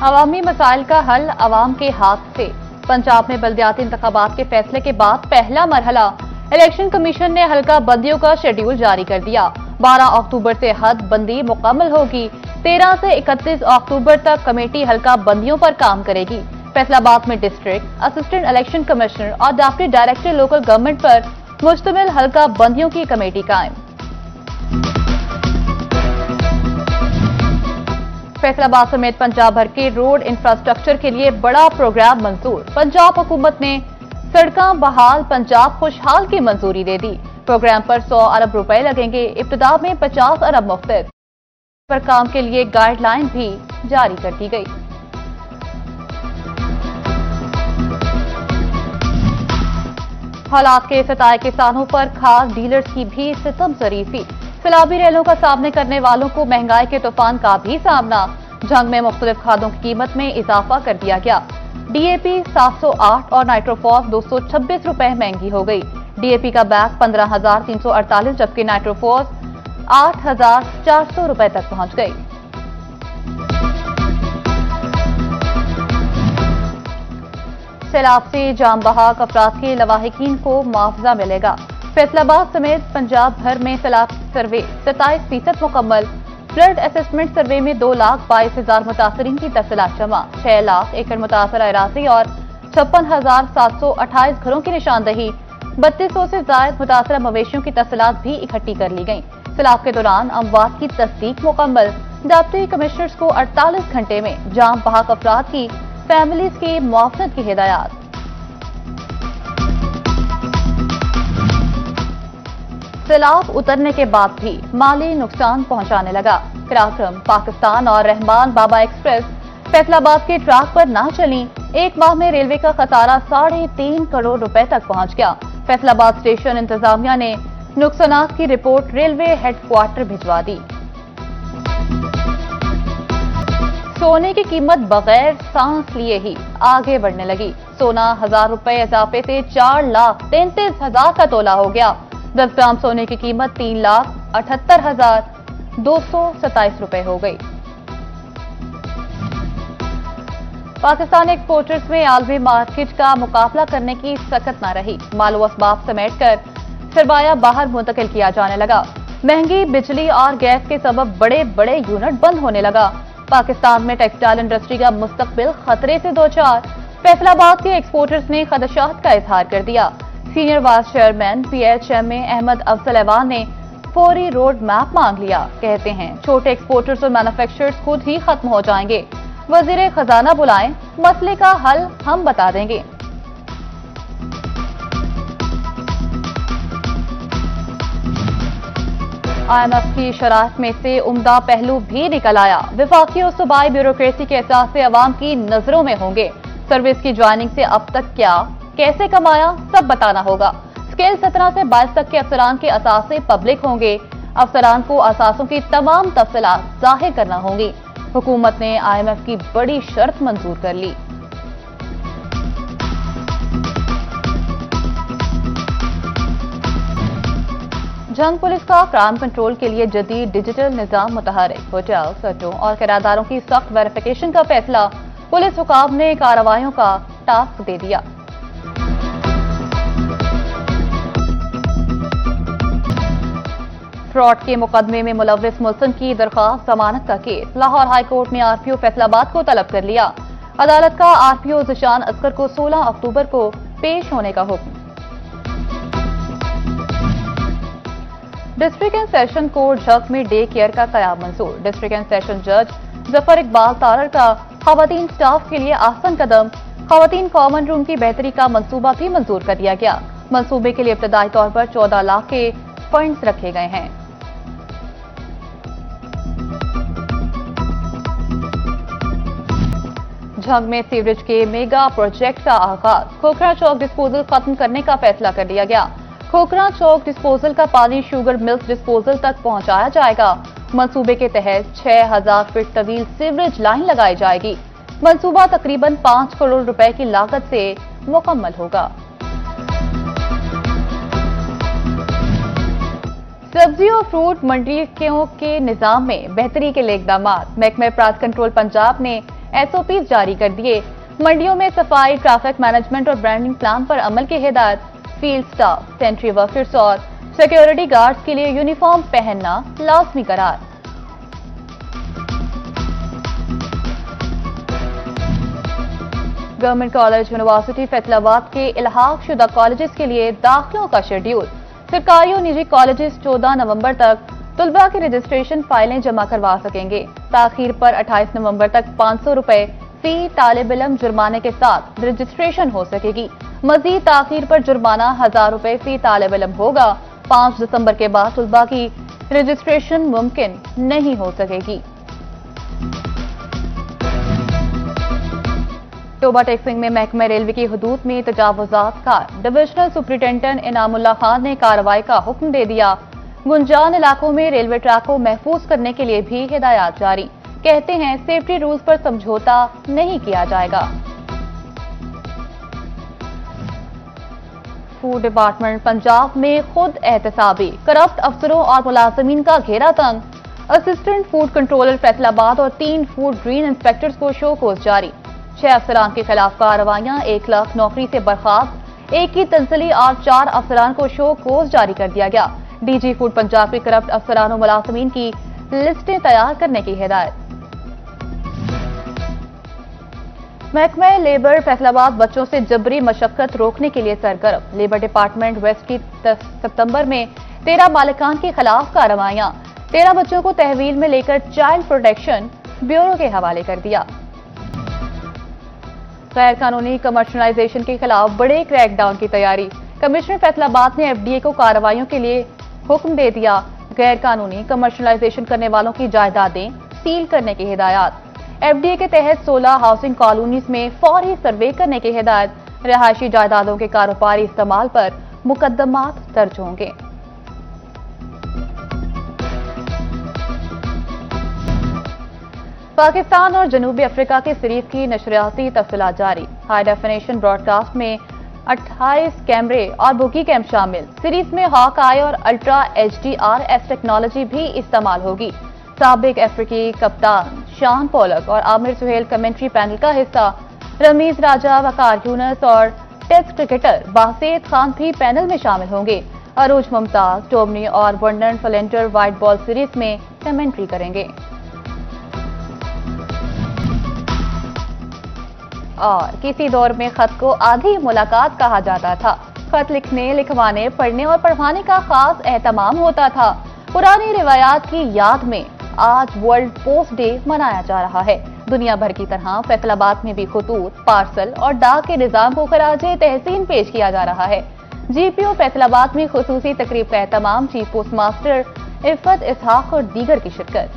अवामी मसाइल का हल अवाम के हाथ से। पंजाब में बल्दियाती इंतखाबात के फैसले के बाद पहला मरहला इलेक्शन कमीशन ने हल्का बंदियों का शेड्यूल जारी कर दिया। 12 अक्टूबर से हद बंदी मुकम्मल होगी। 13 से 31 अक्टूबर तक कमेटी हल्का बंदियों पर काम करेगी। फैसलाबाद में डिस्ट्रिक्ट असिस्टेंट इलेक्शन कमिश्नर और डिप्टी डायरेक्टर लोकल गवर्नमेंट पर मुश्तमिल हल्का बंदियों की कमेटी कायम। फैसलाबाद समेत पंजाब भर के रोड इंफ्रास्ट्रक्चर के लिए बड़ा प्रोग्राम मंजूर। पंजाब हुकूमत ने सड़कें बहाल पंजाब खुशहाल की मंजूरी दे दी। प्रोग्राम पर 100 अरब रुपए लगेंगे। इब्तिदा में 50 अरब मुफ्त पर काम के लिए गाइडलाइन भी जारी कर दी गई। हालात के सताए किसानों पर खाद डीलर्स की भी सितम जरीफी। सैलाबी रेलों का सामने करने वालों को महंगाई के तूफान का भी सामना। जंग में मुख्तलिफ खादों की कीमत में इजाफा कर दिया गया। डीएपी 708 और नाइट्रोफॉस 226 रुपए महंगी हो गई। डीएपी का बैग 15,348 जबकि नाइट्रोफॉस 8,400 रुपए तक पहुंच गई। सैलाब से जाम बहाक अफराद के लवाहिकीन को मुआवजा मिलेगा। फैसलाबाद समेत पंजाब भर में सैलाब सर्वे 27% मुकम्मल। फ्लड असेसमेंट सर्वे में 2,22,000 मुतासरीन की तफसीलात जमा। 6 लाख एकड़ मुतासरा अराजी और 56,728 घरों की निशानदही। 3200 से ज्यादा मुतासरा मवेशियों की तफसीलात भी इकट्ठी कर ली गई। सैलाब के दौरान अमवात की तस्दीक मुकम्मल। डिप्टी कमिश्नर्स को 48 घंटे में जाम बहाक अफराद की फैमिलीज की मुआवजत की हिदायत। सैलाब उतरने के बाद भी माली नुकसान पहुंचाने लगा। कराक्रम, पाकिस्तान और रहमान बाबा एक्सप्रेस फैसलाबाद के ट्रैक पर ना चली। एक माह में रेलवे का खसारा 3.5 करोड़ रुपए तक पहुंच गया। फैसलाबाद स्टेशन इंतजामिया ने नुकसानात की रिपोर्ट रेलवे हेडक्वार्टर भिजवा दी। सोने की कीमत बगैर सांस लिए ही आगे बढ़ने लगी। सोना 1,000 रुपए इजाफे से 4,33,000 का तोला हो गया। 10 ग्राम सोने की कीमत 3,78,227 रुपए हो गई। पाकिस्तान एक्सपोर्टर्स में आलमी मार्केट का मुकाबला करने की सकत न रही। मालो असबाब समेट कर सरमाया बाहर मुंतकिल किया जाने लगा। महंगी बिजली और गैस के सबब बड़े बड़े यूनिट बंद होने लगा। पाकिस्तान में टेक्सटाइल इंडस्ट्री का मुस्तकबिल खतरे से दो चार। फैसलाबाद के एक्सपोर्टर्स ने खदशात का इजहार कर दिया। Senior vice chairman PHMA Ahmad Afzal Awan ने फौरी रोड मैप मांग लिया। कहते हैं छोटे एक्सपोर्टर्स और मैन्युफैक्चरर्स खुद ही खत्म हो जाएंगे। वजीर खजाना बुलाएं, मसले का हल हम बता देंगे। IMF की शराहत में से उम्दा पहलू भी निकल आया। विफाकी और सूबाई ब्यूरोक्रेसी के एहसास से अवाम की नजरों में होंगे। सर्विस की ज्वाइनिंग से अब तक क्या कैसे कमाया सब बताना होगा। स्केल 17 से 22 तक के अफसरान के असासे पब्लिक होंगे। अफसरान को असासों की तमाम तफसीलात जाहिर करना होंगी। हुकूमत ने IMF की बड़ी शर्त मंजूर कर ली। जंग पुलिस का क्राइम कंट्रोल के लिए जदीद डिजिटल निजाम मुतहरिक। होटल सट्टों और किराएदारों की सख्त वेरिफिकेशन का फैसला। पुलिस हुकाम ने कार्रवाइयों का टास्क दे दिया। फ्रॉड के मुकदमे में मुलविस मुल्सन की दरख्वास्त जमानत का केस। लाहौर हाई कोर्ट ने आरपीओ फैसलाबाद को तलब कर लिया। अदालत का आरपीओ ज़िशान असगर को 16 अक्टूबर को पेश होने का हुक्म। डिस्ट्रिक्ट एंड सेशन कोर्ट झक में डे केयर का कयाम मंजूर। डिस्ट्रिक्ट एंड सेशन जज जफर इकबाल तारड़ का खवातीन स्टाफ के लिए आसान कदम। खवातीन कॉमन रूम की बेहतरी का मंसूबा भी मंजूर कर दिया गया। मंसूबे के लिए इब्तदाई तौर पर 14 लाख के फंड्स रखे गए हैं। झंग में सीवरेज के मेगा प्रोजेक्ट का आगाज। खोखरा चौक डिस्पोजल खत्म करने का फैसला कर लिया गया। खोखरा चौक डिस्पोजल का पानी शुगर मिल्स डिस्पोजल तक पहुंचाया जाएगा। मंसूबे के तहत 6,000 फीट तवील सीवरेज लाइन लगाई जाएगी। मंसूबा तकरीबन 5 करोड़ रुपए की लागत से मुकम्मल होगा। सब्जी और फ्रूट मंडियों के निजाम में बेहतरी के लिए इकदाम। महकमे प्रांत कंट्रोल पंजाब ने SOPs जारी कर दिए। मंडियों में सफाई, ट्रैफिक मैनेजमेंट और ब्रांडिंग प्लान पर अमल की हिदायत। फील्ड स्टाफ, सेंट्री वर्कर्स और सिक्योरिटी गार्ड्स के लिए यूनिफॉर्म पहनना लाजमी करार। गवर्नमेंट कॉलेज यूनिवर्सिटी फैसलाबाद के इल्हाक शुदा कॉलेजेस के लिए दाखिलों का शेड्यूल। सरकारी और निजी कॉलेजेस 14 नवंबर तक तुलबा की रजिस्ट्रेशन फाइलें जमा करवा सकेंगे। ताखीर पर 28 नवंबर तक 500 रुपए फी तालिब इल्म जुर्माने के साथ रजिस्ट्रेशन हो सकेगी। मजीद ताखीर पर जुर्माना 1000 रुपए फी तालिब इल्म होगा। 5 दिसंबर के बाद तुलबा की रजिस्ट्रेशन मुमकिन नहीं हो सकेगी। टोबा टेक्सिंग में महकमा रेलवे की हुदूद में तजावुजात का डिविजनल सुपरिटेंडेंट इनामुल्ला खान ने कार्रवाई का हुक्म दे दिया। गुंजान इलाकों में रेलवे ट्रैक को महफूज करने के लिए भी हिदायत जारी। कहते हैं सेफ्टी रूल्स पर समझौता नहीं किया जाएगा। फूड डिपार्टमेंट पंजाब में खुद एहतसाबी, करप्ट अफसरों और मुलाजमीन का घेरा तंग। असिस्टेंट फूड कंट्रोलर फैसलाबाद और 3 फूड ग्रीन इंस्पेक्टर्स को शोकॉज जारी। 6 अफसरान के खिलाफ कार्रवाइयां, 1 लाख नौकरी से बर्खास्त, 1 की तंजली और 4 अफसरान को शोकॉज जारी कर दिया गया। डीजी फूड पंजाब के करप्ट अफसरान और मुलाजमीन की लिस्टें तैयार करने की हिदायत। महकमा लेबर फैसलाबाद बच्चों से जबरी मशक्कत रोकने के लिए सरगर्म। लेबर डिपार्टमेंट वेस्ट की सितंबर में 13 मालिकान के खिलाफ कार्रवाइयां, 13 बच्चों को तहवील में लेकर चाइल्ड प्रोटेक्शन ब्यूरो के हवाले कर दिया। गैर कानूनी कमर्शलाइजेशन के खिलाफ बड़े क्रैकडाउन की तैयारी। कमिश्नर फैसलाबाद ने FDA को कार्रवाइयों के लिए हुक्म दे दिया। गैर कानूनी कमर्शलाइजेशन करने वालों की जायदादें सील करने की हिदायत। FDA के तहत 16 हाउसिंग कॉलोनीज में फौरी सर्वे करने की हिदायत। रिहायशी जायदादों के कारोबारी इस्तेमाल पर मुकदमात दर्ज होंगे। पाकिस्तान और जनूबी अफ्रीका के सीरीज की नशरियाती तफसीलात जारी। हाई डेफिनेशन ब्रॉडकास्ट में 28 कैमरे और बुकी कैम शामिल। सीरीज में हॉक आई और अल्ट्रा HDRS टेक्नोलॉजी भी इस्तेमाल होगी। साबिक अफ्रीकी कप्तान शान पोलक और आमिर सुहेल कमेंट्री पैनल का हिस्सा। रमीज राजा, वकार यूनस और टेस्ट क्रिकेटर बासेत खान भी पैनल में शामिल होंगे। अरूज मुमताज, टोमनी और वर्नन फलेंटर व्हाइट बॉल सीरीज में कमेंट्री करेंगे। और किसी दौर में खत को आधी मुलाकात कहा जाता था। खत लिखने, लिखवाने, पढ़ने और पढ़वाने का खास एहतमाम होता था। पुरानी रिवायात की याद में आज वर्ल्ड पोस्ट डे मनाया जा रहा है। दुनिया भर की तरह फैसलाबाद में भी खतूत, पार्सल और डाक के निजाम को खराजे तहसीन पेश किया जा रहा है। GPO फैसलाबाद में खुसूसी तकरीब का एहतमाम, चीफ पोस्ट मास्टर इफ़त इसहाक और दीगर की शिरकत।